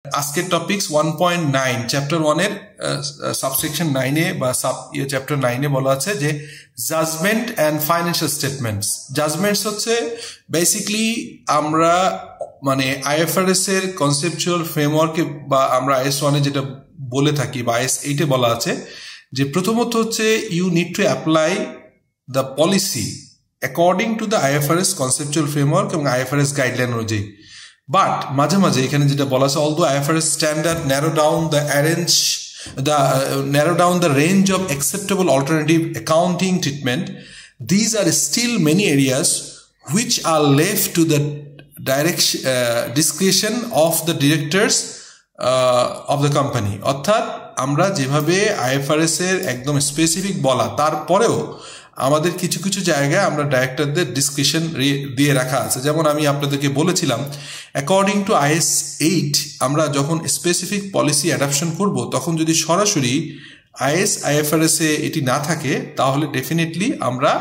আজকের topics 1.9 chapter 1 এর subsection 9 এ বা চ্যাপ্টার 9 এ বলা আছে যে judgement and financial statements. Judgements হচ্ছে বেসিক্যালি আমরা মানে আইএফআরএস এর কনসেপচুয়াল ফ্রেমওয়ার্কে বা আমরা IAS 1 এ যেটা বলে থাকি বা IAS 8 এ বলা আছে যে প্রথমত হচ্ছে you need to apply the policy according to the IFRS conceptual framework এবং আইএফআরএস গাইডলাইন অনুযায়ী। বাট মাঝে মাঝে এখানে যেটা বলা আছে although IFRS standard narrow down the range of acceptable alternative accounting treatment, these are still many areas which are left to the discretion of the directors of the company. অর্থাৎ আমরা যেভাবে IFRS এর একদম স্পেসিফিক বলা তারপরেও আমাদের কিছু কিছু জায়গায় আমরা ডাইরেক্টরদের ডিসক্রিপশন দিয়ে রাখা আছে। যেমন আমি আপনাদেরকে বলেছিলাম অ্যাকর্ডিং টু IAS 8 আমরা যখন স্পেসিফিক পলিসি অ্যাডাপশন করব তখন যদি সরাসরি IFRS এ এটি না থাকে তাহলে ডেফিনেটলি আমরা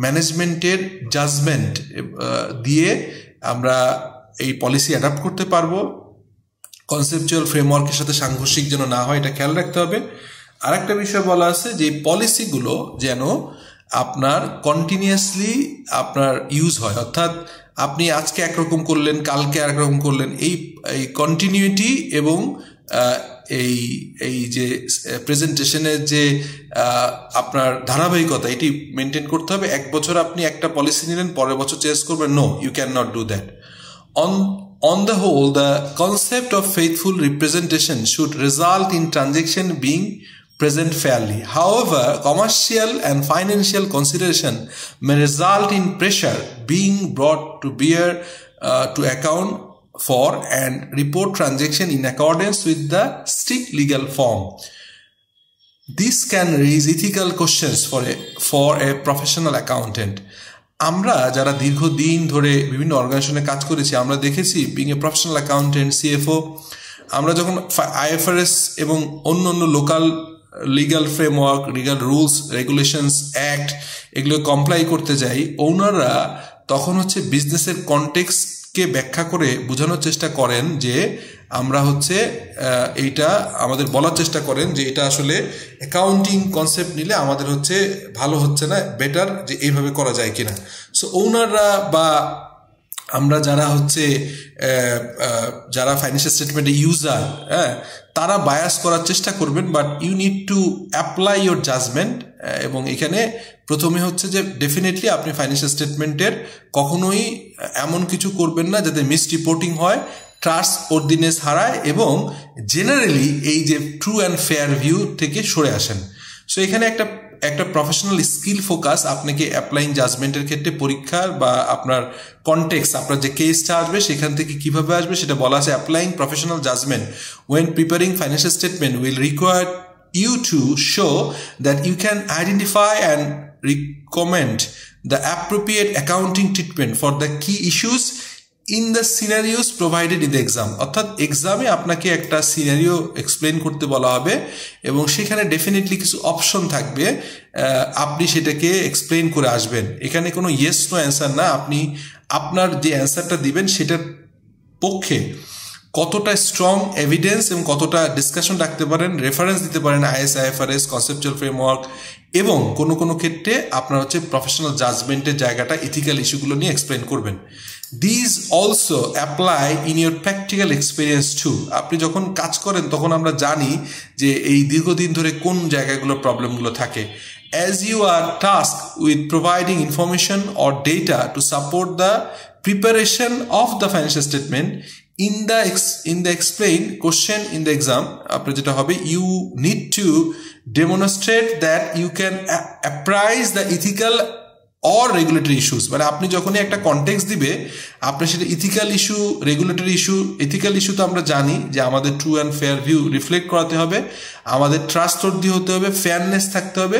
ম্যানেজমেন্টের জাজমেন্ট দিয়ে আমরা এই পলিসি অ্যাডাপ্ট করতে পারবো। কনসেপচুয়াল ফ্রেমওয়ার্কের সাথে সাংঘর্ষিক যেন না হয় এটা খেয়াল রাখতে হবে। আরেকটা বিষয় বলা আছে যে পলিসিগুলো যেন আপনার কন্টিনিউয়াসলি আপনার ইউজ হয়, অর্থাৎ আপনি আজকে একরকম করলেন কালকে আরেক রকম করলেন, এই কন্টিনিউটি এবং এই যে প্রেজেন্টেশনের যে আপনার ধারাবাহিকতা এটি মেনটেন করতে হবে। এক বছর আপনি একটা পলিসি নিলেন পরের বছর চেঞ্জ করবেন, no, you can not do that. On the whole, the concept of faithful representation should result in transaction being present fairly. However, commercial and financial consideration may result in pressure being brought to bear to account for and report transaction in accordance with the strict legal form. This can raise ethical questions for a professional accountant. আমরা যারা দীর্ঘদিন ধরে বিভিন্ন অর্গানাইজেশনে কাজ করেছি আমরা দেখেছি being a professional accountant, CFO, আমরা যখন IFRS এবং অন্য local legal framework, legal rules, regulations, act এগুলো কমপ্লাই করতে যাই, ওনারা তখন হচ্ছে বিজনেসের কনটেক্সটকে ব্যাখ্যা করে বোঝানোর চেষ্টা করেন যে আমরা হচ্ছে এইটা আমাদের বলার চেষ্টা করেন যে এটা আসলে অ্যাকাউন্টিং কনসেপ্ট নিলে আমাদের হচ্ছে ভালো হচ্ছে না, বেটার যে এইভাবে করা যায় কিনা। সো ওনাররা বা আমরা যারা হচ্ছে যারা ফাইন্যান্সিয়াল স্টেটমেন্টের ইউজার, তারা বায়াস করার চেষ্টা করবেন, but you need to apply your judgement. এবং এখানে প্রথমে হচ্ছে যে ডেফিনেটলি আপনি ফাইন্যান্সিয়াল স্টেটমেন্টের কখনোই এমন কিছু করবেন না যাতে মিস রিপোর্টিং হয়, ট্রাস্ট অর্ডিনেন্স হারায় এবং জেনারেলি এই যে ট্রু অ্যান্ড ফেয়ার ভিউ থেকে সরে আসেন। সো এখানে একটা প্রফেশনাল স্কিল ফোকাস আপনাকে অ্যাপ্লাইং জাজমেন্টের ক্ষেত্রে পরীক্ষা বা আপনার কনটেক্সট, আপনার যে কেসটা আসবে সেখান থেকে কিভাবে আসবে সেটা বলা আছে। Applying professional judgement when preparing financial statement will require you to show that you can identify and recommend the appropriate accounting treatment for the key issues in the scenarios provided in the exam. অর্থাৎ এক্সামে আপনাকে একটা scenario explain করতে বলা হবে এবং সেখানে definitely কিছু অপশন থাকবে, আপনি সেটাকে এক্সপ্লেন করে আসবেন। এখানে কোনো ইয়েস নো অ্যান্সার না, আপনি আপনার যে অ্যান্সারটা দিবেন সেটার পক্ষে কতটা স্ট্রং এভিডেন্স এবং কতটা ডিসকাশন রাখতে পারেন, রেফারেন্স দিতে পারেন IFRS কনসেপচুয়াল ফ্রেমওয়ার্ক, এবং কোনো ক্ষেত্রে আপনার হচ্ছে প্রফেশনাল জাজমেন্টের জায়গাটা ইথিক্যাল ইস্যুগুলো নিয়ে এক্সপ্লেন করবেন। These also apply in your practical experience too. আপনি যখন কাজ করেন তখন আমরা জানি যে এই দীর্ঘদিন ধরে কোন জায়গাগুলো প্রবলেমগুলো থাকে। As you are tasked with providing information or data to support the preparation of the financial statement, in the explain question in the exam আপনার যেটা হবে, you need to demonstrate that you can apprise the ethical or regulatory issues. মানে আপনি যখনই একটা context দিবে আপনার সেটা ethical issue, regulatory issue. Ethical issue তো আমরা জানি যে আমাদের true and fair view reflect করাতে হবে, আমাদের ট্রাস্টওয়ার্দি হতে হবে, ফেয়ারনেস থাকতে হবে,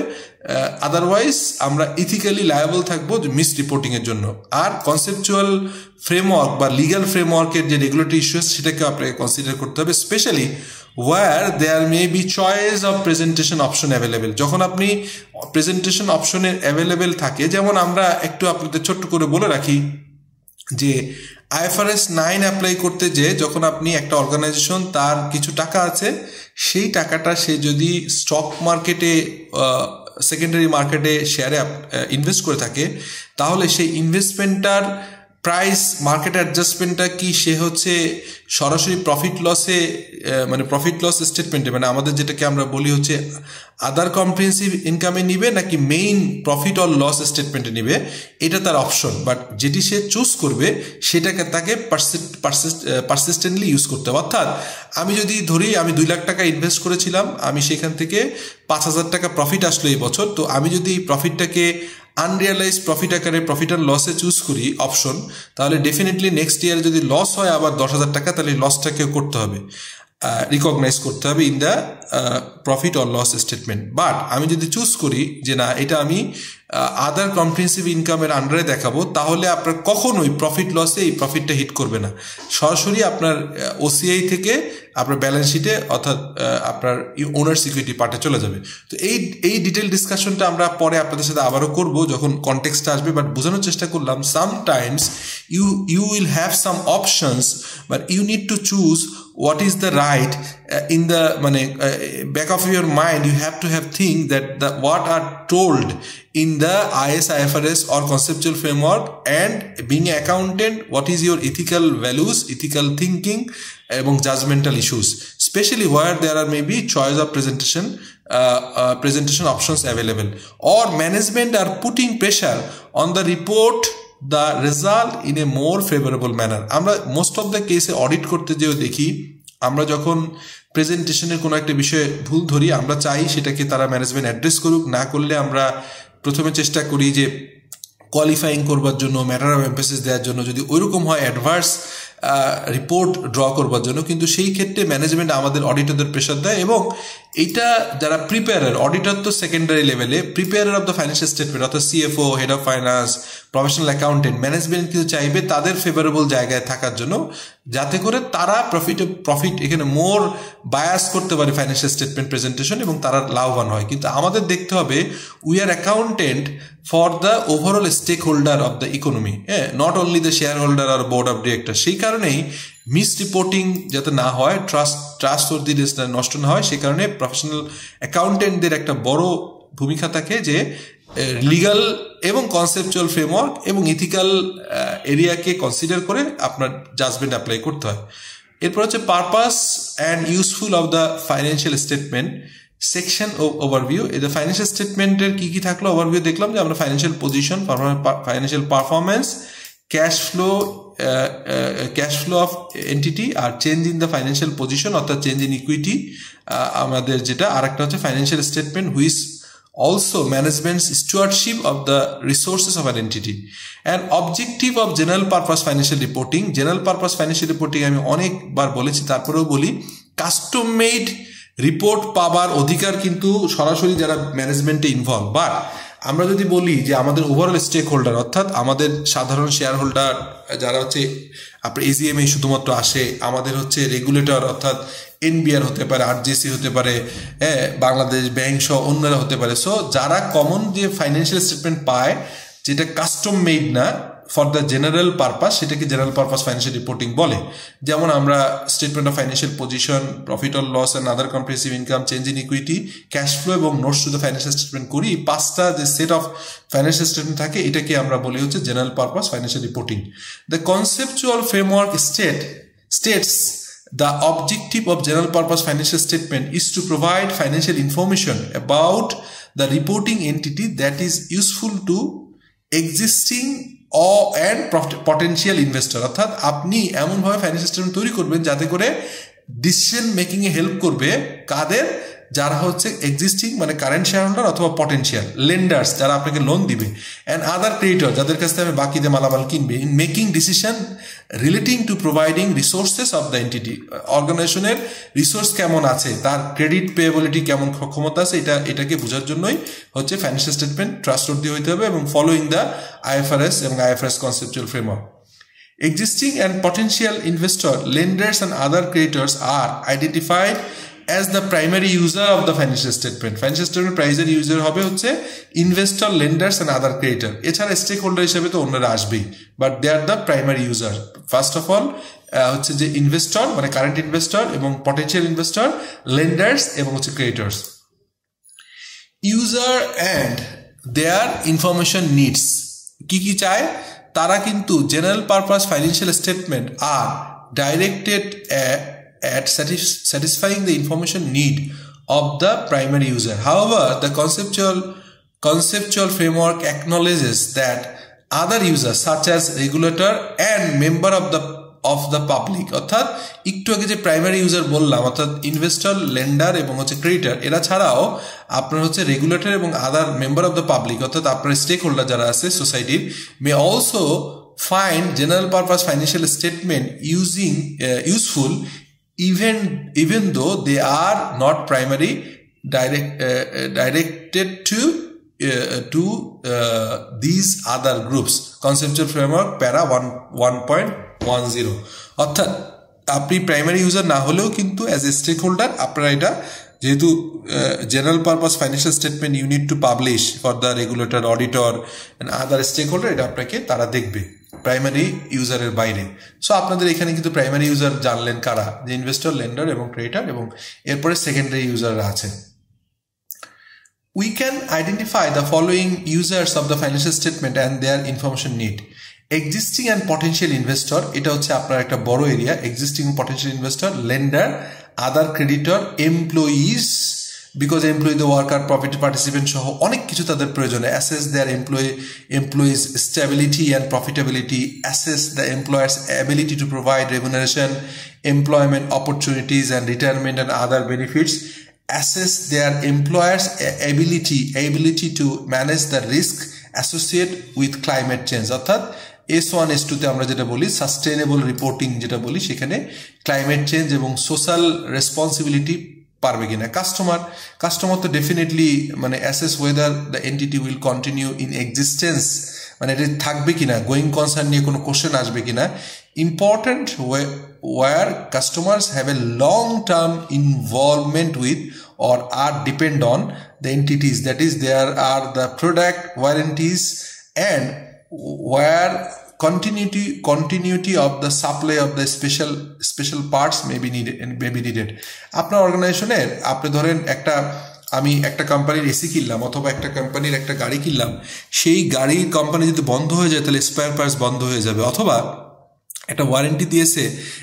আদারওয়াইজ আমরা ইথিক্যালি লায়াবল থাকবো মিস রিপোর্টিং এর জন্য। আর কনসেপচুয়াল ফ্রেমওয়ার্ক বা লিগাল ফ্রেমওয়ার্কের যে রেগুলেটরি ইস্যুস সেটাকে আপনাকে কনসিডার করতে হবে, specially where there may be choice of presentation option available. যখন আপনি প্রেজেন্টেশন অপশনের অ্যাভেলেবেল থাকে, যেমন আমরা একটু আপনাদের ছোট্ট করে বলে রাখি যে IFRS 9 অ্যাপ্লাই করতে যে যখন আপনি একটা অর্গানাইজেশন তার কিছু টাকা আছে সেই টাকাটা সে যদি স্টক মার্কেটে সেকেন্ডারি মার্কেটে শেয়ারে ইনভেস্ট করে থাকে তাহলে সেই ইনভেস্টমেন্টটার প্রাইস মার্কেট অ্যাডজাস্টমেন্টটা কি সে হচ্ছে সরাসরি প্রফিট লসে মানে প্রফিট লস স্টেটমেন্টে মানে আমাদের যেটাকে আমরা বলি হচ্ছে আদার কম্প্রিহেনসিভ ইনকামে নিবে নাকি মেইন প্রফিট অর লস স্টেটমেন্টে নিবে এটা তার অপশন বাট যেটি সে চুজ করবে সেটাকে তাকে পারসিস্টেন্টলি ইউজ করতে হবে অর্থাৎ আমি যদি ধরি আমি 2 লাখ টাকা ইনভেস্ট করেছিলাম আমি সেখান থেকে 5,000 টাকা প্রফিট আসলো এই বছর তো আমি যদি এই প্রফিটটাকে আনরিয়ালাইজ প্রফিট আকারে প্রফিট আর লসে চুজ করি অপশন তাহলে ডেফিনেটলি নেক্সট ইয়ার যদি লস হয় আবার 10,000 টাকা তাহলে লসটাকেও করতে হবে রিকগনাইজ করতে হবে in the profit or loss statement but আমি যদি চুজ করি যে না এটা আমি আদার কম্প্রিহেনসিভ ইনকামের আন্ডারে দেখাবো তাহলে আপনার কখনোই প্রফিট লসে এই প্রফিটটা হিট করবে না সরাসরি আপনার ওসিআই থেকে আপনার ব্যালেন্স শিটে অর্থাৎ আপনার ওনার সিকিউরিটি পার্টে চলে যাবে তো এই ডিটেল ডিসকাশনটা আমরা পরে আপনাদের সাথে আবারও করব যখন কনটেক্সটটা আসবে বাট বোঝানোর চেষ্টা করলাম sometimes you will have some options but you need to choose what is the right in the back of your mind you have to have think that what are told in the IS IFRS or conceptual framework and being an accountant what is your ethical values ethical thinking এবং judgmental issues especially where there are maybe choice of presentation options available or management are putting pressure on the report the result in a more favorable manner আমরা most of the কেসে audit করতে যেও দেখি আমরা যখন প্রেজেন্টেশনের কোনো একটা বিষয়ে ভুল ধরি আমরা চাই সেটাকে তারা ম্যানেজমেন্ট অ্যাড্রেস করুক না করলে আমরা প্রথমে চেষ্টা করি যে কোয়ালিফাইং করবার জন্য ম্যাটার অফ এমফেসিস দেওয়ার জন্য যদি ওইরকম হয় অ্যাডভার্স রিপোর্ট ড্র করবার জন্য কিন্তু সেই ক্ষেত্রে ম্যানেজমেন্ট আমাদের অডিটরদের প্রেশার দেয় এবং এইটা যারা প্রিপেয়ারার অডিটর তো সেকেন্ডারি লেভেলে প্রিপেয়ারার অফ দ্য ফাইন্যান্সিয়াল স্টেটমেন্ট অর্থাৎ CFO head of finance professional accountant management কিন্তু চাইবে তাদের ফেভারেবল জায়গায় থাকার জন্য যাতে করে তারা প্রফিট এখানে মোর বায়াস করতে পারে ফাইন্যান্সিয়াল স্টেটমেন্ট প্রেজেন্টেশন এবং তারা লাভবান হয় কিন্তু আমাদের দেখতে হবে we are accountant for the overall stake holder of the economy not only the share holder আর বোর্ড অফ ডিরেক্টর সেই কারণেই মিস রিপোর্টিং যাতে না হয় ট্রাস্টওয়ার্দিনেসটা নষ্ট না হয় সেই কারণে প্রফেশনাল অ্যাকাউন্টেন্টদের একটা বড় ভূমিকা থাকে যে লিগাল এবং কনসেপচুয়াল ফ্রেমওয়ার্ক এবং ইথিক্যাল এরিয়াকে কনসিডার করে আপনার জাজমেন্ট অ্যাপ্লাই করতে হয় এরপর হচ্ছে purpose and useful of the financial statement section overview এই যে ফাইন্যান্সিয়াল স্টেটমেন্টের কি কি থাকলো ওভারভিউ দেখলাম যে আমরা financial position financial performance cash flow of entity আর change in the financial position অর্থাৎ চেঞ্জ ইন ইকুইটি আমাদের যেটা আরেকটা হচ্ছে financial statement which also management's stewardship of the resources of an entity and objective of general purpose financial reporting আমি অনেকবার বলেছি তারপরেও বলি কাস্টম মেড রিপোর্ট পাবার অধিকার কিন্তু সরাসরি যারা ম্যানেজমেন্টে ইনভলভ বাট আমরা যদি বলি যে আমাদের ওভারঅল স্টেক হোল্ডার অর্থাৎ আমাদের সাধারণ শেয়ার হোল্ডার যারা হচ্ছে আপনার এজিএমএ শুধুমাত্র আসে আমাদের হচ্ছে রেগুলেটর অর্থাৎ এনবিআর হতে পারে আরজিসি হতে পারে বাংলাদেশ ব্যাংক সহ অন্যরা হতে পারে সো যারা কমন যে ফাইন্যান্সিয়াল স্টেটমেন্ট পায় যেটা কাস্টম মেড না ফর দ্য জেনারেল পারপাস সেটাকে জেনারেল পারপাস ফাইন্যান্সিয়াল রিপোর্টিং বলে যেমন আমরা statement of financial position profit or loss and other comprehensive income change in equity cash flow এবং notes to the financial statement করি পাঁচটা যে set of financial statement থাকে এটাকে আমরা বলি হচ্ছে general purpose financial reporting the conceptual framework states the objective of general purpose financial statement is to provide financial information about the reporting entity that is useful to existing and potential investor অর্থাৎ আপনি এমনভাবে financial statement তৈরি করবেন যাতে করে decision making এ help করবে কাদের যারা হচ্ছে এক্সিস্টিং মানে কারেন্ট শেয়ার হোল্ডার অথবা পটেনশিয়াল লেন্ডার্স যারা আপনাকে লোন দিবে অ্যান্ড আদার ক্রেডিটর যাদের কাছ থেকে বাকি দিয়ে মালামাল কিনবে in making decision relating to providing resources of the entity অর্গানাইজেশনের রিসোর্স কেমন আছে তার ক্রেডিট পেয়েবিলিটি কেমন ক্ষমতা আছে এটাকে বোঝার জন্যই হচ্ছে ফাইন্যান্সিয়াল স্টেটমেন্ট ট্রাস্টওয়ার্দি হইতে হবে এবং ফলোইং দ্য আইএফআরএস এবং IFRS conceptual framework Existing and potential investor, lenders and other creditors are identified as the primary user of the financial statement. Financial statement primary user হবে হচ্ছে investor, lenders and other creditor. এছাড়া stakeholder হিসেবে তো অন্যরা আসবেই, but they are the primary user. First of all হচ্ছে যে investor মানে কারেন্ট ইনভেস্টর এবং পটেনশিয়াল ইনভেস্টর, লেন্ডার্স এবং হচ্ছে creditors. User and their information needs কি কি চায়? তারা কিন্তু general purpose financial statement are directed at satisfying the information need of the primary user. However, the conceptual framework acknowledges that other users such as regulator and member of the public, অর্থাৎ একটু আগে যে primary user বললাম অর্থাৎ investor, lender এবং হচ্ছে creditor, এরা ছাড়াও আপনার হচ্ছে রেগুলেটর এবং আদার মেম্বার অফ দ্য পাবলিক অর্থাৎ আপনার স্টেক হোল্ডার যারা আছে সোসাইটির may also find general purpose financial statement useful even though they are not primary directed to these other groups. Conceptual framework para 1.10 অর্থাৎ আপনি প্রাইমারি ইউজার না হলেও কিন্তু অ্যাজ এ স্টেক হোল্ডার আপনারা এটা যেহেতু general purpose financial statement you need to publish for the regulator, auditor and other stakeholder, এটা আপনাকে তারা দেখবে প্রাইমারি ইউজারের বাইরে। সো আপনাদের এখানে কিন্তু প্রাইমারি ইউজার জানলেন কারা, যে ইনভেস্টর, লেন্ডার এবং ক্রেডিটর, এবং এরপরে সেকেন্ডারি ইউজাররা আছে। We can identify the following users of the financial statement and their information need. Existing and potential investor, এটা হচ্ছে আপনার একটা বড় area. Existing potential investor, lender, other creditor, employees, because employee the worker, profit participant সহ অনেক কিছু তাদের প্রয়োজন। Assess their employees stability and profitability, assess the employers ability to provide remuneration, employment opportunities and retirement and other benefits, assess their employers' ability to manage the risk associated with climate change, অর্থাৎ S1 S2 তে আমরা যেটা বলি sustainable reporting যেটা বলি, সেখানে climate change এবং social responsibility পারবে কিনা। কাস্টমার তো ডেফিনেটলি মানে assess whether the entity will continue in existence, মানে এটা থাকবে কিনা, গোয়িং কনসার্ন নিয়ে কোনো কোশ্চেন আসবে কিনা। Important where customers have a long-term involvement with or are depend on the entities, that is there are the product warranties and where continuity of the supply of the special parts may be needed. আপনার অর্গানাইজেশনের আপনি ধরেন আমি একটা কোম্পানির AC কিনলাম অথবা একটা কোম্পানির একটা গাড়ি কিনলাম, সেই গাড়ির কোম্পানি যদি বন্ধ হয়ে যায় তাহলে স্পেয়ার পার্টস বন্ধ হয়ে যাবে, অথবা একটা ওয়ারেন্টি দিয়েছে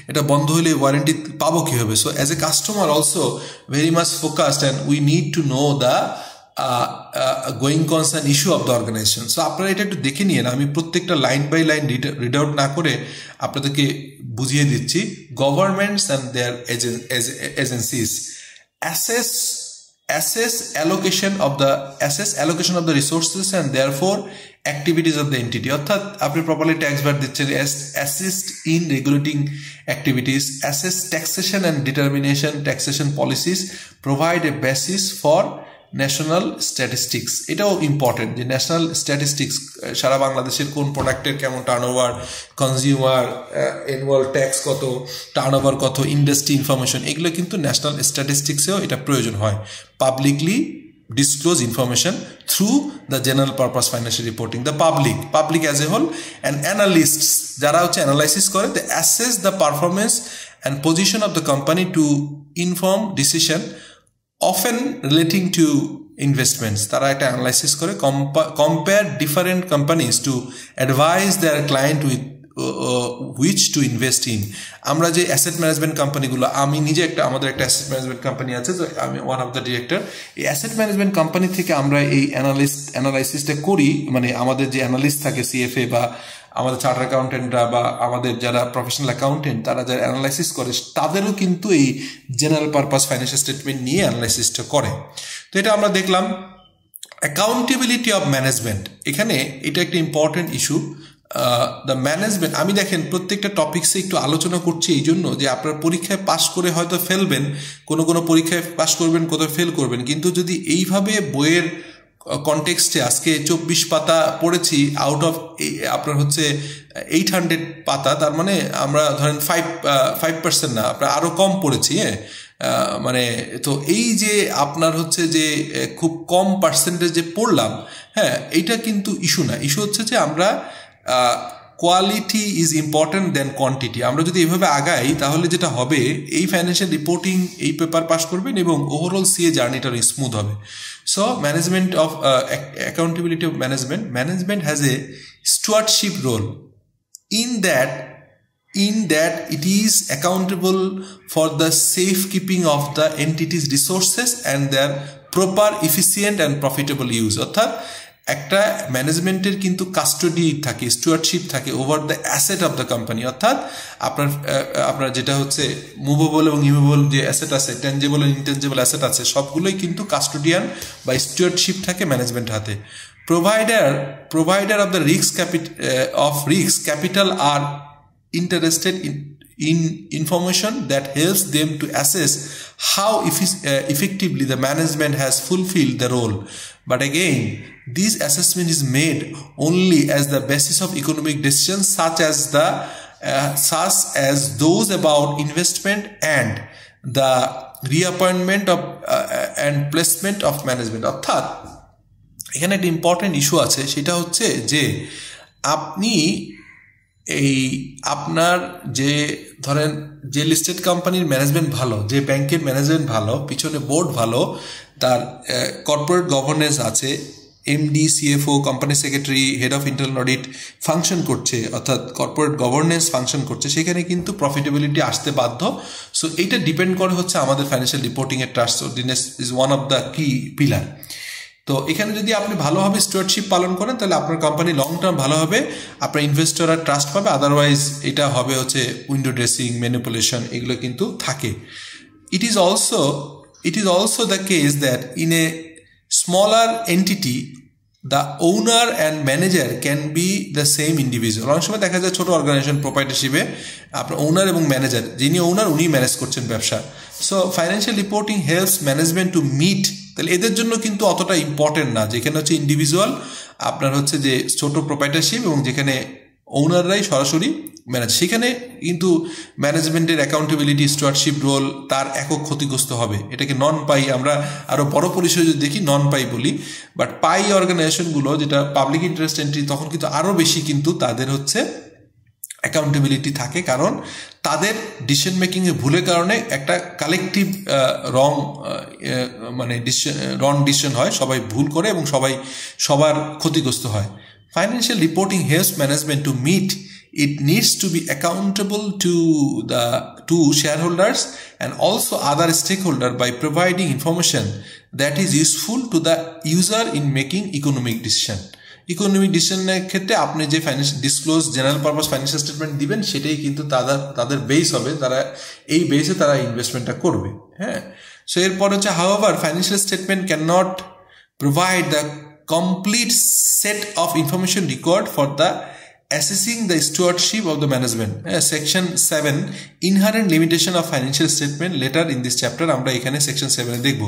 এটা বন্ধ হলে ওয়ারেন্টি পাবো কীভাবে। So as a customer also very much focused and we need to know the going concern issue of the organization. So আপনারা এটা একটু দেখে নিন, আমি প্রত্যেকটা line by line read out না করে আপনাদেরকে বুঝিয়ে দিচ্ছি। Governments and their agencies assess allocation of the resources and therefore activities of the entity, অর্থাৎ আপনি প্রপারলি ট্যাক্স বার দিচ্ছেন, assist in regulating activities, assess taxation and determination taxation policies, provide a basis for national statistics. এটাও important যে national statistics সারা বাংলাদেশের কোন প্রোডাক্টের কেমন turnover, consumer annual tax কত, টার্নওভার কত, ইন্ডাস্ট্রি ইনফরমেশন, এগুলো কিন্তু ন্যাশনাল স্ট্যাটিস্টিক্সেও এটা প্রয়োজন হয়। Publicly disclose information through the general purpose financial reporting. The public as a whole and analysts যারা হচ্ছে অ্যানালাইসিস করে, they assess the performance and position of the company to inform decision often relating to investments. তারা একটা analysis করে, compare different companies to advise their client with which to invest in. আমরা যে asset management কোম্পানিগুলো, আমি নিজে আমাদের একটা অ্যাসেট ম্যানেজমেন্ট কোম্পানি আছে, তো আমি ওয়ান অফ দ্য ডিরেক্টর। এই অ্যাসেট ম্যানেজমেন্ট কোম্পানি থেকে আমরা এই অ্যানালাইসিসটা করি, মানে আমাদের যে অ্যানালিস্ট থাকে সিএফএ বা আমাদের চার্টার অ্যাকাউন্টেন্টরা বা আমাদের যারা প্রফেশনাল অ্যাকাউন্টেন্ট তারা যারা অ্যানালাইসিস করে তাদেরও কিন্তু এই জেনারেল পারপাস ফাইন্যান্সিয়াল স্টেটমেন্ট নিয়ে অ্যানালাইসিসটা করে। তো এটা আমরা দেখলাম। অ্যাকাউন্টেবিলিটি অফ ম্যানেজমেন্ট, এখানে এটা একটা ইম্পর্টেন্ট ইস্যু। দ্য ম্যানেজমেন্ট, আমি দেখেন প্রত্যেকটা টপিক্সে একটু আলোচনা করছি এই জন্য যে আপনার পরীক্ষায় পাশ করে হয়তো ফেলবেন, কোনো পরীক্ষায় পাশ করবেন, কোথাও ফেল করবেন, কিন্তু যদি এইভাবে বইয়ের কনটেক্সটে আজকে 24 পাতা পড়েছি আউট অফ আপনার হচ্ছে 800 পাতা, তার মানে আমরা ধরেন 5% না, আপনার আরও কম পড়েছি। মানে তো এই যে আপনার হচ্ছে যে খুব কম পার্সেন্টেজে পড়লাম, হ্যাঁ, এইটা কিন্তু ইস্যু না। ইস্যু হচ্ছে যে আমরা quality is important than quantity. আমরা যদি এইভাবে আগাই তাহলে যেটা হবে, এই ফাইন্যান্সিয়াল রিপোর্টিং এই পেপার পাস করবেন এবং ওভারঅল সিএ জার্নিটা স্মুথ হবে। So management of accountability of management has a stewardship role in that it is accountable for the safekeeping of the entity's resources and their proper, efficient and profitable use। অর্থাৎ একটা ম্যানেজমেন্টের কিন্তু custody থাকে, stewardship থাকে over the asset of the company. অর্থাৎ আপনার যেটা হচ্ছে মুভেবল এবং ইমুভেবল যে অ্যাসেট আছে, টেনজেবল এবং ইনটেনজেবল অ্যাসেট আছে, সবগুলোই কিন্তু কাস্টোডিয়ান বা স্টুয়ার্ডশিপ থাকে ম্যানেজমেন্ট হাতে। Provider of the risk capital are interested in information that helps them to assess how effectively the management has fulfilled the role. But again, this assessment is made only as the basis of economic decisions such as those about investment and the reappointment of and placement of management। অর্থাৎ এখানে একটা important issue আছে, সেটা হচ্ছে যে আপনি আপনার যে ধরেন যে লিস্টেড কোম্পানির ম্যানেজমেন্ট ভালো, যে ব্যাংকের ম্যানেজমেন্ট ভালো, পিছনে বোর্ড ভালো, তার কর্পোরেট গভর্নেন্স আছে, MD, CFO, company secretary, head of internal audit function করছে, অর্থাৎ কর্পোরেট গভর্নেন্স ফাংশন করছে, সেখানে কিন্তু প্রফিটেবিলিটি আসতে বাধ্য। সো এইটা ডিপেন্ড করে হচ্ছে আমাদের ফাইন্যান্সিয়াল রিপোর্টিংয়ের trustworthiness is one of the key pillar. তো এখানে যদি আপনি ভালোভাবে স্টুয়ার্ডশিপ পালন করেন তাহলে আপনার কোম্পানি লং টার্ম ভালো হবে, আপনার ইনভেস্টররা ট্রাস্ট পাবে। আদারওয়াইজ এটা হবে হচ্ছে উইন্ডো ড্রেসিং, ম্যানিপুলেশন, এগুলো কিন্তু থাকে। It is also the case that in a smaller entity the owner and manager can be the same individual. অনেক সময় দেখা যায় ছোটো অর্গানাইজেশন প্রোপাইটারশিপে আপনার ওনার এবং ম্যানেজার, যিনি ওনার উনি ম্যানেজ করছেন ব্যবসা। So financial reporting helps management to meet, তাহলে এদের জন্য কিন্তু অতটা ইম্পর্টেন্ট না যেখানে হচ্ছে ইন্ডিভিজুয়াল আপনার হচ্ছে যে ছোট প্রোপাইটারশিপ এবং যেখানে ওনাররাই সরাসরি ম্যানেজ, সেখানে কিন্তু ম্যানেজমেন্টের অ্যাকাউন্টেবিলিটি, স্টুয়ার্ডশিপ রোল তার একক ক্ষতিগ্রস্ত হবে। এটাকে নন পাই, আমরা আরও বড় পরিসরে যদি দেখি নন পাই বলি, বাট পাই অর্গানাইজেশনগুলো যেটা পাবলিক ইন্টারেস্ট এন্ট্রি, তখন কিন্তু আরও বেশি কিন্তু তাদের হচ্ছে অ্যাকাউন্টেবিলিটি থাকে, কারণ তাদের ডিসিশন মেকিংয়ে ভুলের কারণে একটা কালেকটিভ রং ডিসিশন হয়, সবাই ভুল করে এবং সবার ক্ষতিগ্রস্ত হয়। Financial reporting helps management to meet it needs to be accountable to shareholders and also other stakeholders by providing information that is useful to the user in making economic decision। Economic ডিসিশনের ক্ষেত্রে আপনি যে financial disclose general purpose financial statement দিবেন, সেটাই কিন্তু তাদের base হবে, তারা এই বেসে তারা ইনভেস্টমেন্টটা করবে। হ্যাঁ, সো এরপর হচ্ছে however financial statement can not provide the complete set of information required for the assessing the stewardship of the management। Section 7 inherent limitation of financial statement, later in this chapter আমরা এখানে section 7 দেখব।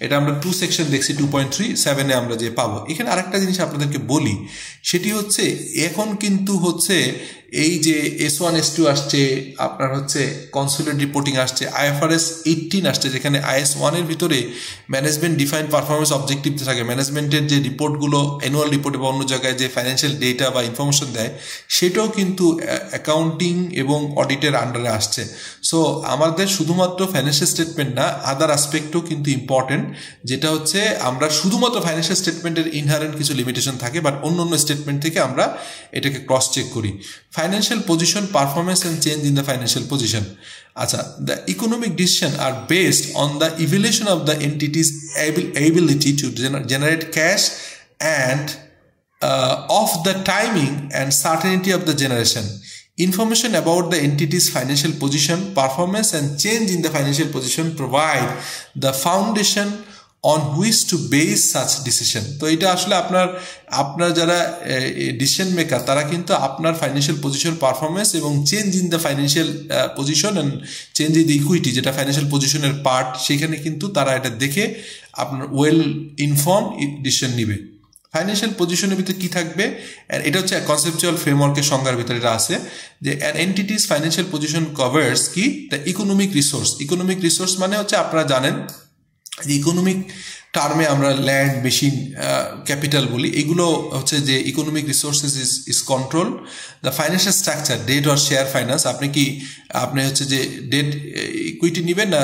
এটা আমরা 2 section দেখছি, 2.3 আমরা যে পাবো। এখানে আরেকটা জিনিস আপনাদেরকে বলি, সেটি হচ্ছে এখন কিন্তু হচ্ছে এই যে S1 S2 আসছে, আপনার হচ্ছে কনসোলিডেটেড রিপোর্টিং আসছে, IFRS 18 আসছে, যেখানে IS1 এর ভিতরে ম্যানেজমেন্ট ডিফাইন্ড পারফরমেন্স অবজেক্টিভ থাকে। ম্যানেজমেন্টের যে রিপোর্টগুলো অ্যানুয়াল রিপোর্ট বা অন্য জায়গায় যে ফাইন্যান্সিয়াল ডেটা বা ইনফরমেশন দেয়, সেটাও কিন্তু অ্যাকাউন্টিং এবং অডিটের আন্ডারে আসছে। সো আমাদের শুধুমাত্র ফাইন্যান্সিয়াল স্টেটমেন্ট না, আদার আসপেক্টও কিন্তু ইম্পর্টেন্ট, যেটা হচ্ছে আমরা শুধুমাত্র ফাইন্যান্সিয়াল স্টেটমেন্টের ইনহারেন্ট কিছু লিমিটেশন থাকে, বাট অন্য স্টেটমেন্ট থেকে আমরা এটাকে ক্রস চেক করি। Financial position, performance and change in the financial position. The economic decisions are based on the evaluation of the entity's ability to generate cash and of the timing and certainty of the generation. Information about the entity's financial position, performance and change in the financial position provide the foundation on which to base such decision। তো এটা আসলে আপনার যারা decision maker, তারা কিন্তু আপনার financial position, performance এবং change in the financial position and change in the equity, যেটা ফাইন্যান্সিয়াল পজিশনের পার্ট, সেখানে কিন্তু তারা এটা দেখে আপনার ওয়েল ইনফর্ম ডিসিশন নিবে। ফাইন্যান্সিয়াল পজিশনের ভিতরে কি থাকবে, এটা হচ্ছে কনসেপচুয়াল ফ্রেমওয়ার্কের সংজ্ঞার ভিতরে এটা আছে যে an entity's financial position covers কি the economic resource. Economic resource মানে হচ্ছে আপনারা জানেন যে ইকোনমিক টার্মে আমরা ল্যান্ড, মেশিন, ক্যাপিটাল বলি, এগুলো হচ্ছে যে economic resources is control the financial structure, debt or share finance. আপনি হচ্ছে যে ডেট ইকুইটি নেবেন না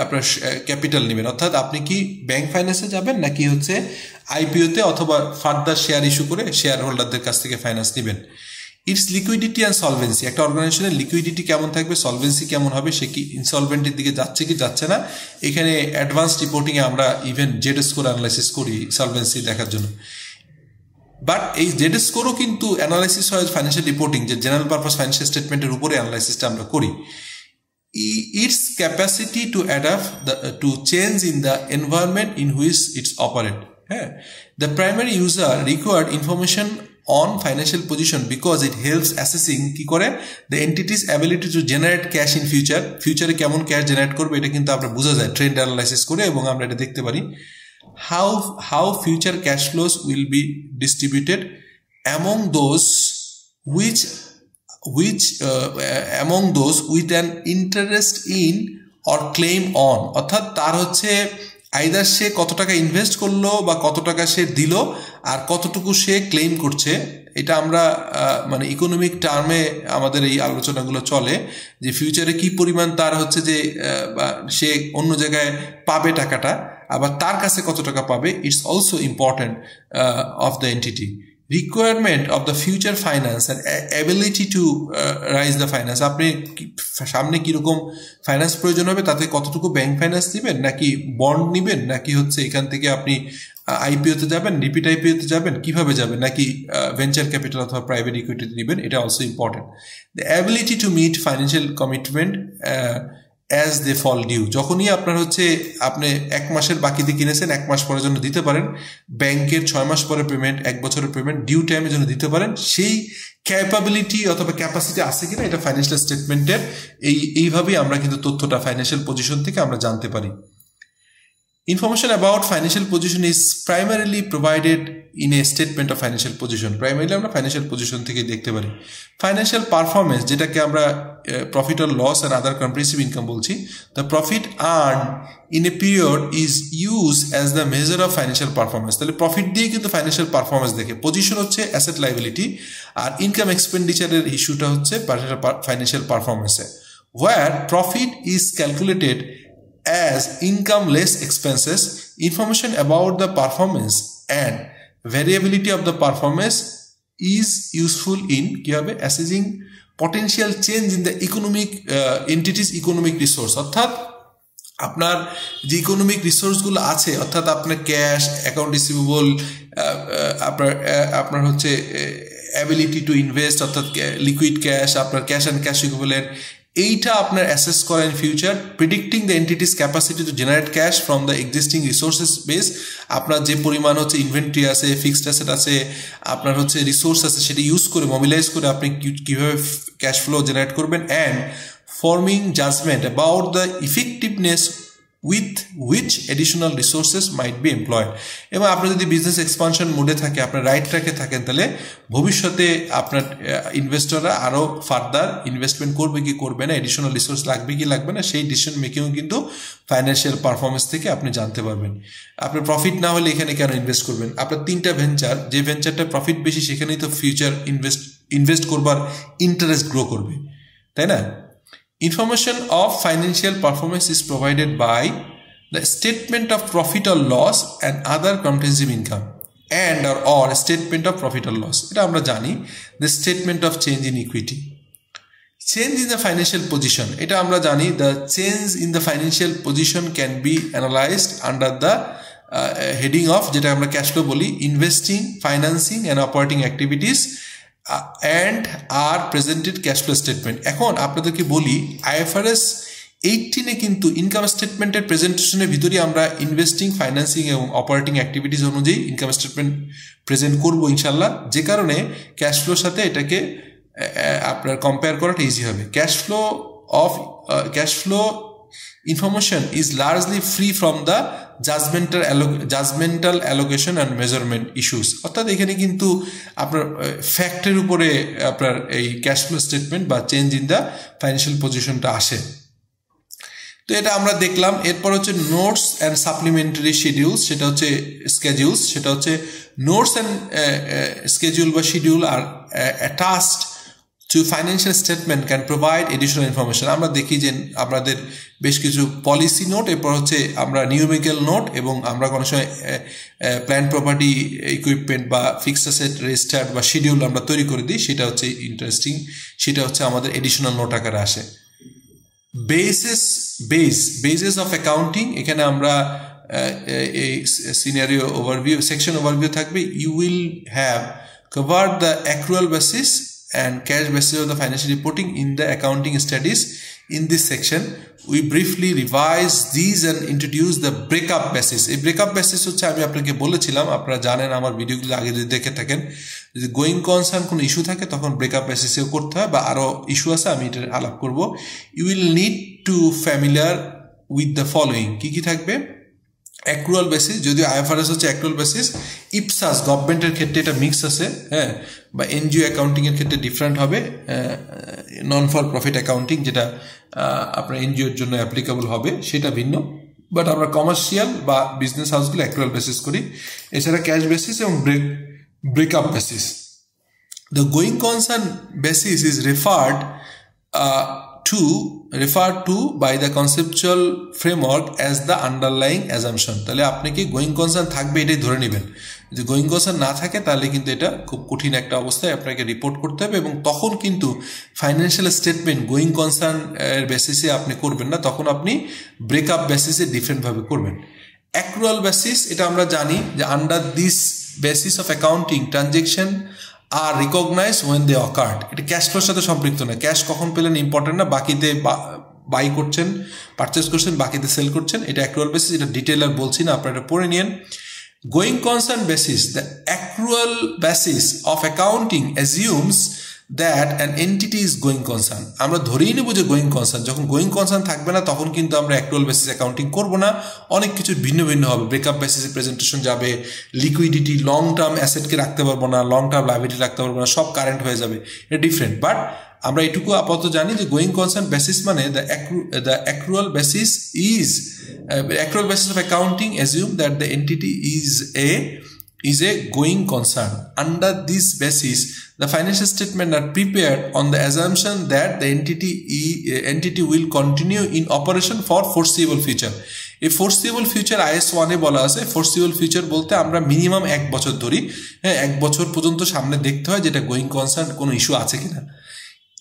আপনার ক্যাপিটাল নেবেন, অর্থাৎ আপনি কি ব্যাংক ফাইন্যান্সে যাবেন নাকি হচ্ছে আইপিওতে অথবা ফার্দার শেয়ার ইস্যু করে শেয়ার হোল্ডারদের কাছ থেকে ফাইন্যান্স নেবেন। ইটস লিকুইডিটি অ্যান্ড সলভেন্সি, একটা অর্গানাইজেশনের লিকুইডিটি কেমন থাকবে, সলভেন্সি কেমন হবে, সে কি ইনসলভেন্টের দিকে যাচ্ছে কি যাচ্ছে না। এখানে অ্যাডভান্স রিপোর্টিংয়ে আমরা ইভেন জেড স্কোর অ্যানালাইসিস করি সলভেন্সি দেখার জন্য। বাট এই জেড স্কোরও কিন্তু অ্যানালাইসিস হয় ফাইন্যান্সিয়াল রিপোর্টিং, যে জেনারেল পারপাস ফাইন্যান্সিয়াল স্টেটমেন্টের উপরে অ্যানালাইসিসটা আমরা করি। Its capacity to adapt to change in the environment in which it's operate. হ্যাঁ, the primary user required information on financial position because it helps assessing কি করে the entity's ability to generate cash in future, ফিউচারে কেমন cash generate করবে এটা কিন্তু আমরা বোঝা যায় ট্রেন্ড অ্যানালাইসিস করে, এবং আমরা এটা দেখতে পারি how future cash flows will be distributed among those with an interest in or claim on, অর্থাৎ তার হচ্ছে আইদার সে কত টাকা ইনভেস্ট করলো বা কত টাকা সে দিল আর কতটুকু সে ক্লেম করছে। এটা আমরা মানে ইকোনমিক টার্মে আমাদের এই আলোচনাগুলো চলে যে ফিউচারে কি পরিমাণ তার হচ্ছে যে সে অন্য জায়গায় পাবে টাকাটা, আবার তার কাছে কত টাকা পাবে। It's also important of the entity. Requirement of the future finance and ability to rise the finance, আপনি সামনে কীরকম ফাইন্যান্স প্রয়োজন হবে, তাতে কতটুকু ব্যাংক ফাইন্যান্স নেবেন নাকি বন্ড নেবেন নাকি হচ্ছে এখান থেকে আপনি আইপিওতে যাবেন, রিপিট আইপিওতে যাবেন, কিভাবে যাবেন, নাকি ভেঞ্চার ক্যাপিটাল অথবা প্রাইভেট ইকুইটিতে নেবেন, এটা also important. The ability to meet financial commitment as they fall due, যখনই আপনার হচ্ছে আপনি 1 মাসের বাকিতে কিনেছেন 1 মাস পরের জন্য দিতে পারেন, ব্যাংকের 6 মাস পরে পেমেন্ট, 1 বছরের পেমেন্ট ডিউ টাইমের জন্য দিতে পারেন, সেই ক্যাপাবিলিটি অথবা ক্যাপাসিটি আছে কিনা এটা ফাইন্যান্সিয়াল স্টেটমেন্টের এইভাবেই আমরা কিন্তু তথ্যটা ফাইন্যান্সিয়াল পজিশন থেকে আমরা জানতে পারি। Information about financial position is primarily provided in a statement of financial position. Primarily আমরা financial position থেকে দেখতে পারি। Financial performance যেটাকে আমরা profit or loss and other comprehensive income বলছি, the profit earned in a period is used as the measure of financial performance. তাহলে profit দিয়ে কিন্তু ফাইন্যান্সিয়াল পারফরমেন্স দেখে। পজিশন হচ্ছে অ্যাসেট লাইবিলিটি আর ইনকাম এক্সপেন্ডিচারের ইস্যুটা হচ্ছে financial পারফরমেন্সে। Where profit is calculated as income less expenses, information about the performance and variability of the performance is useful in assessing potential change in the economic entities economic resource, অর্থাৎ আপনার যে economic রিসোর্সগুলো আছে, অর্থাৎ আপনার cash, account receivable, আপনার হচ্ছে ability to invest অর্থাৎ liquid cash, আপনার ক্যাশ অ্যান্ড ক্যাশ ইকুইভ্যালেন্ট, এইটা আপনার অ্যাসেস করেন future, predicting the entity's capacity to generate cash from the existing resources base. আপনার যে পরিমাণ হচ্ছে ইনভেন্টরি আছে, ফিক্সড অ্যাসেট আছে, আপনার হচ্ছে রিসোর্স আছে, সেটা ইউজ করে মোবিলাইজ করে আপনি কীভাবে ক্যাশ ফ্লো জেনারেট করবেন, and forming judgement about the effectiveness with which additional resources might be employed. এবং আপনি যদি বিজনেস এক্সপানশন মোডে থাকে, আপনার রাইট ট্র্যাকে থাকেন, তাহলে ভবিষ্যতে আপনার ইনভেস্টররা আরও ফার্দার ইনভেস্টমেন্ট করবে কি করবে না, এডিশনাল রিসোর্স লাগবে কি লাগবে না, সেই ডিসিশন মেকিংও কিন্তু ফাইন্যান্সিয়াল পারফরমেন্স থেকে আপনি জানতে পারবেন। আপনার প্রফিট না হলে এখানে কেন ইনভেস্ট করবেন? আপনার 3টা ভেঞ্চার, যে ভেঞ্চারটা প্রফিট বেশি সেখানেই তো ফিউচার ইনভেস্ট করবার ইন্টারেস্ট গ্রো করবে, তাই না? Information of financial performance is provided by the statement of profit or loss and other comprehensive income and or statement of profit or loss. এটা আমরা জানি, the statement of change in equity. Change in the financial position, এটা আমরা জানি, the change in the financial position can be analyzed under the heading of, যেটা আমরা cash flow বলি, investing, financing and operating activities and are presented cash flow statement. এখন আপনাদেরকে বলি, IFRS 18 কিন্তু ইনকাম স্টেটমেন্টের প্রেজেন্টেশনের ভিতরে আমরা ইনভেস্টিং, ফাইন্যান্সিং এবং অপারেটিং অ্যাক্টিভিটিস অনুযায়ী ইনকাম স্টেটমেন্ট প্রেজেন্ট করবো ইনশাল্লাহ, যে কারণে ক্যাশ ফ্লোর সাথে এটাকে আপনার কম্পেয়ার করাটা ইজি হবে। Cash flow information is largely free from the judgmental allocation and measurement issues. অর্থাৎ এখানে কিন্তু আপনার ফ্যাক্টের উপরে আপনার এই ক্যাশ ফ্লো স্টেটমেন্ট বা চেঞ্জ ইন দ্য ফাইন্যান্সিয়াল পজিশনটা আসে। তো এটা আমরা দেখলাম। এরপর হচ্ছে নোটস অ্যান্ড সাপ্লিমেন্টারি শিডিউলস, সেটা হচ্ছে স্কেডিউলস, সেটা হচ্ছে নোটস অ্যান্ড স্কেডিউল বা schedule R attached to financial statement can provide additional information. আমরা দেখি যে আপনাদের বেশ কিছু পলিসি নোট, এরপর হচ্ছে আমরা নিউমেরিক্যাল নোট এবং আমরা কোনো সময় প্ল্যান প্রপার্টি ইকুইপমেন্ট বা ফিক্সড অ্যাসেট রেজিস্টার্ড বা শিডিউল আমরা তৈরি করে দিই, সেটা হচ্ছে ইন্টারেস্টিং, সেটা হচ্ছে আমাদের এডিশনাল নোট আকারে আসে। বেসিস অফ অ্যাকাউন্টিং, এখানে আমরা এই সিনারিও ওভারভিউ সেকশন ওভারভিউ থাকবে। You will have covered the accrual basis and cash basis of the financial reporting in the accounting studies. In this section we briefly revise these and introduce the breakup basis. এই breakup basis হচ্ছে আমি আপনাকে বলেছিলাম, আপনারা জানেন আমার ভিডিওগুলো আগে যদি দেখে থাকেন, যদি গোয়িং কনসার্ন কোনো ইস্যু থাকে তখন ব্রেকআপ বেসিসেও করতে হয়, বা আরও ইস্যু আছে আমি এটা আলাপ করব। You will need to familiar with the following, কী থাকবে? অ্যাক্রুয়াল বেসিস, যদিও আইএফআরএস হচ্ছে অ্যাক্রুয়াল বেসিস, ইপসাস গভর্নমেন্টের ক্ষেত্রে এটা মিক্স আছে, হ্যাঁ, বা এনজিও অ্যাকাউন্টিংয়ের ক্ষেত্রে ডিফারেন্ট হবে, নন ফর প্রফিট অ্যাকাউন্টিং যেটা আপনার এনজিওর জন্য অ্যাপ্লিকেবল হবে সেটা ভিন্ন, বাট আমরা কমার্শিয়াল বা বিজনেস হাউসগুলো অ্যাক্রুয়াল বেসিস করি। এছাড়া ক্যাশ বেসিস এবং breakup basis. The going concern basis is referred to by the conceptual framework as the underlying assumption. তাহলে আপনি কি গোয়িং কনসার্ন থাকবে এটাই ধরে নেবেন, যদি গোয়িং কনসার্ন না থাকে তাহলে কিন্তু এটা খুব কঠিন একটা অবস্থায় আপনাকে রিপোর্ট করতে হবে, এবং তখন কিন্তু ফাইন্যান্সিয়াল স্টেটমেন্ট গোয়িং কনসার্ন এর বেসিসে আপনি করবেন না, তখন আপনি ব্রেকআপ বেসিসে ডিফারেন্টভাবে করবেন। অ্যাক্রুয়াল বেসিস, এটা আমরা জানি যে under this basis of accounting transaction are recognise when they occurred. এটা ক্যাশ ফ্লোর সাথে সম্পৃক্ত না, ক্যাশ কখন পেলেন ইম্পর্টেন্ট না, বাকিতে বাই করছেন, পারচেস করছেন, বাকিতে সেল করছেন, এটা অ্যাক্রুয়াল বেসিস। এটা ডিটেইলার বলছি না, আপনারা এটা পড়ে নিন। Going concern basis, the accrual basis of accounting assumes that an entity is going concern. আমরা ধরেই নেব যে গোয়িং কনসার্ন, যখন গোয়িং কনসার্ন থাকবে না তখন কিন্তু আমরা অ্যাক্রুয়াল বেসিস অ্যাকাউন্টিং করবো না, অনেক কিছু ভিন্ন ভিন্ন হবে। ব্রেকআপ বেসিসে প্রেজেন্টেশন যাবে, লিকুইডিটি লং টার্ম অ্যাসেটকে রাখতে পারবো না, লং টার্ম লায়াবিলিটি রাখতে পারবো না, সব কারেন্ট হয়ে যাবে, এটা ডিফারেন্ট। বাট আমরা এটুকু আপাতত জানি যে গোয়িং কনসার্ন বেসিস মানে the accrual basis of accounting assume that the entity is a going concern. Under this basis, the financial statements are prepared on the assumption that the entity will continue in operation for foreseeable future. এই foreseeable future IS 1 বলা আছে। foreseeable future বলতে আমরা minimum 1 বছর ধরি, হ্যাঁ, 1 বছর পর্যন্ত সামনে দেখতে হয় যেটা গোয়িং কনসার্ন কোনো ইস্যু আছে কিনা।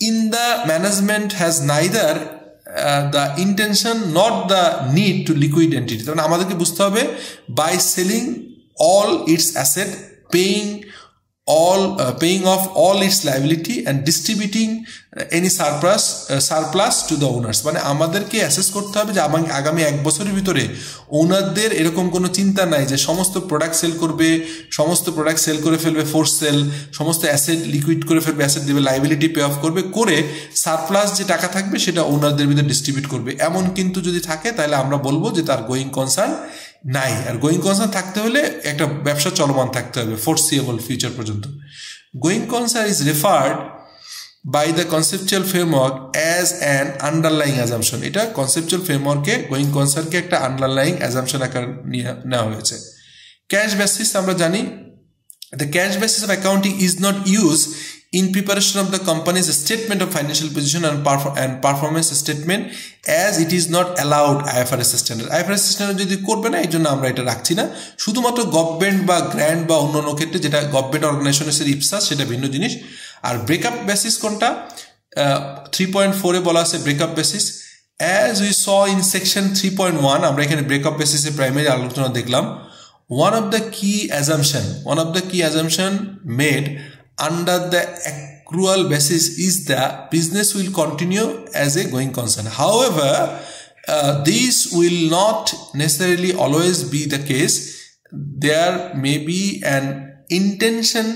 In the management has neither the intention not the need to liquid entity. তখন আমাদেরকে বুঝতে হবে by selling all its asset, paying off all its liability and distributing any surplus to the owners. মানে আমাদেরকে assess করতে হবে যে আগামী 1 বছরের ভিতরে ওনারদের এরকম কোনো চিন্তা নাই যে সমস্ত প্রোডাক্ট সেল করবে, সমস্ত প্রোডাক্ট সেল করে ফেলবে, ফোর্স সেল, সমস্ত অ্যাসেট লিকুইড করে ফেলবে, অ্যাসেট দেবে, লাইবিলিটি পে অফ করবে, করে সারপ্লাস যে টাকা থাকবে সেটা ওনারদের ভিতরে ডিস্ট্রিবিউট করবে। এমন কিন্তু যদি থাকে তাহলে আমরা বলবো যে তার গোয়িং কনসার্ন নাই। আর গোয়িং কনসার্ন থাকতে হলে একটা ব্যবসা চলমান থাকতে হবে ফোরসিয়েবল ফিউচার পর্যন্ত। Going concern is referred by the conceptual framework as an underlying assumption. এটা conceptual framework-এ গোয়িং কনসার্নকে একটা আন্ডারলাইং অ্যাজাম্পশন আকারে নেওয়া হয়েছে। ক্যাশ বেসিস আমরা জানি, the cash basis of accounting is not used in preparation of the company's statement of financial position and performance statement, as it is not allowed IFRS standard. IFRS standard যদি করবে না, এই জন্য আমরা এটা রাখছি না। শুধুমাত্র গভর্নমেন্ট বা গ্র্যান্ট বা অন্যান্য ক্ষেত্রে যেটা গভর্নমেন্ট অর্গানাইজেশনের ইপসাস, সেটা ভিন্ন জিনিস। আর ব্রেকআপ বেসিস কোনটা? 3.4-এ বলা আছে breakup basis. As we saw in section 3.1, আমরা এখানে ব্রেকআপ বেসিসে প্রাইমারি আলোচনা দেখলাম। One of the key assumption made under the accrual basis is that business will continue as a going concern. However, this will not necessarily always be the case. There may be an intention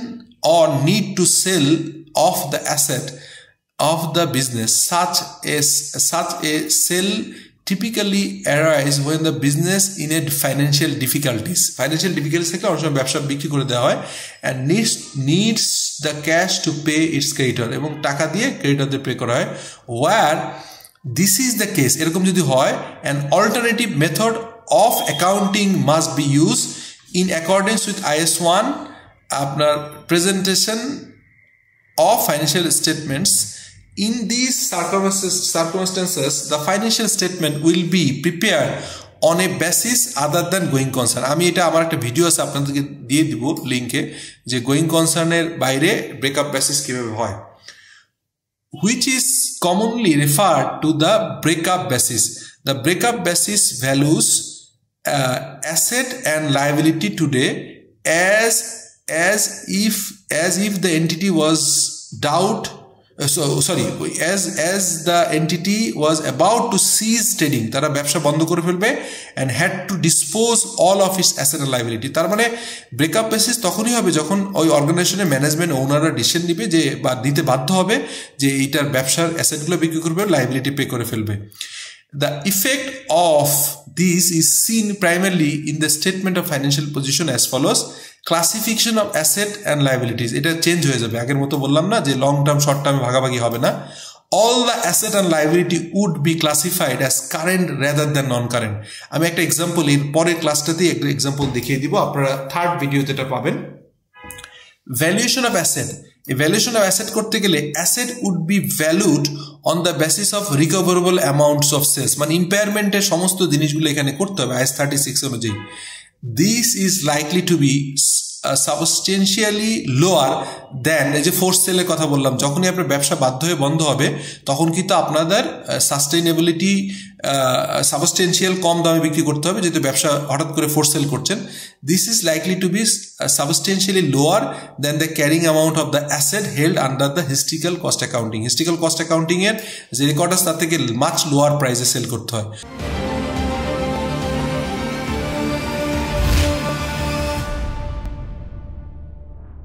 or need to sell off the asset of the business. Such a sale typically arise when the business in a financial difficulties থেকে অনেক সময় ব্যবসা বিক্রি করে দেওয়া হয় and needs the cash to pay its creditor এবং টাকা দিয়ে ক্রেডিটরদের পে করা হয় where this is the case এরকম যদি হয় an alternative method of accounting must be used in accordance with IAS 1 আপনার presentation of financial statements. In these circumstances, the financial statement will be prepared on a basis other than going concern. আমি এটা আমার একটা video আছে আপনাদেরকে দিয়ে দিব লিংকে যে গোয়িং কনসার্নের বাইরে ব্রেকআপ বেসিস কিভাবে হয়, which is commonly referred to the breakup basis. The breakup basis values asset and liability today as if the entity was as the entity was about to cease trading তারা ব্যবসা বন্ধ করে ফেলবে and had to dispose all of its asset and liability তার মানে breakup basis তখনই হবে যখন ওই অর্গানাইজেশনের ম্যানেজমেন্ট ওনাররা ডিসিশন নেবে যে বা দিতে বাধ্য হবে যে এইটার ব্যবসার অ্যাসেটগুলো বিক্রি করবে লাইবিলিটি পে করে ফেলবে The effect of this is seen primarily in the statement of financial position as follows. Classification of asset and liabilities. এটা চেঞ্জ হয়ে যাবে আগের মতো বললাম না যে লং টার্ম শর্ট টার্মে ভাগাভাগি হবে না all the asset and liability would be classified as current rather than non-current আমি একটা एग्जांपल এর পরের ক্লাসটাতে একটা एग्जांपल দেখিয়ে দিব আপনারা থার্ড ভিডিওতে এটা পাবেন valuation of asset evaluation of asset করতে গেলে asset would be valued on the basis of recoverable amounts of sales মানে ইম্পেয়ারমেন্টের সমস্ত জিনিসগুলো এখানে করতে হবে IAS 36 অনুযায়ী this is likely to be substantially lower than এই যে ফোর্স সেলের কথা বললাম যখনই আপনার ব্যবসা বাধ্য হয়ে বন্ধ হবে তখন কিন্তু আপনাদের সাস্টেইনেবিলিটি সাবস্টেন্সিয়াল কম দামে বিক্রি করতে হবে যেহেতু ব্যবসা হঠাৎ করে ফোর্স সেল করছেন this is likely to be substantially lower than the carrying amount of the asset held under the historical cost accounting এর যে রেকর্ড আছে তার থেকে মাচ লোয়ার প্রাইসে সেল করতে হয়